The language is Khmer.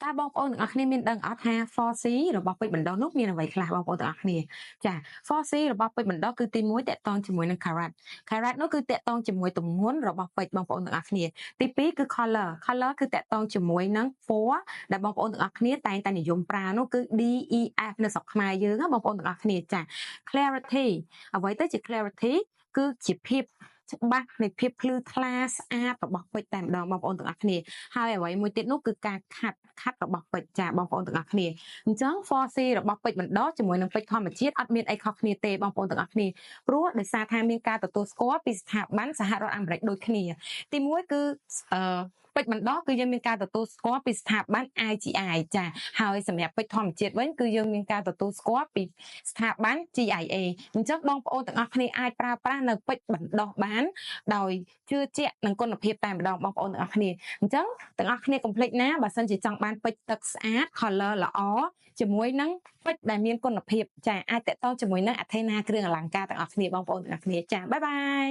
តើបងប្អូនទាំងអស់គ្នាមានដឹងអត់ថា 4C របស់ពេជ្របណ្ដុះនោះមានអ្វីខ្លះបងប្អូនទាំងអស់គ្នាចា 4C របស់ពេជ្របណ្ដុះគឺទី1តាក់ទងជាមួយនឹង carat carat នោះគឺតាក់ទងជាមួយទម្ងន់របស់ពេជ្របងប្អូនទាំងអស់គ្នាទី2គឺ color គឺតាក់ទងជាមួយនឹងពណ៌ដែលបងប្អូនទាំងអស់គ្នាតែងតែនិយមប្រើនោះគឺ DEF នៅស្រុកខ្មែរយើងណាបងប្អូនទាំងអស់គ្នាចា clarity អ្វីទៅជា clarity គឺជាភាពច្បាស់នៃភាពភ្លឺថ្លាស្អាតរបស់ពេជ្រតែម្ដងបងប្អូនទាំងអស់គ្នាហើយអ្វីមួយទៀតនោះគឺការខាត់របស់ពេជ្រចាបងប្អូនទាំងអស់គ្នាអញ្ចឹង 4C របស់ពេជ្របណ្ដោះជាមួយនឹងពេជ្រធម្មជាតិអត់មានអីខុសគ្នាទេបងប្អូនទាំងអស់គ្នាព្រោះដោយសារថាមានការទទួលស្គាល់ពីស្ថាប័នសហរដ្ឋអាមេរិកដូចគ្នាទី1គឺពេជ្របណ្ដោះគឺយើងមានការទទួលស្គាល់ពីស្ថាប័ន IGI ចាហើយសម្រាប់ពេជ្រធម្មជាតិវិញគឺយើងមានការទទួលស្គាល់ពីស្ថាប័ន GIA អញ្ចឹងបងប្អូនទាំងអស់គ្នាអាចប្រើប្រាស់នៅពេជ្របណ្ដោះបានដោយជឿជាក់នឹងគុណភាពតែម្ដងបងប្អូនទាំងអស់គ្នាអញ្ចឹងទាំងអស់គ្នាកុំភ្លេចណាបើសិនជាចង់បានពេជ្រទឹកស្អាត color ល្អជាមួយនឹងពេជ្រដែលមានគុណភាពចាអាចតកតងជាមួយនឹងអធិណាគ្រឿងអលង្ការទាំងអស់គ្នាបងប្អូនទាំងអស់គ្នាចាបាយបាយ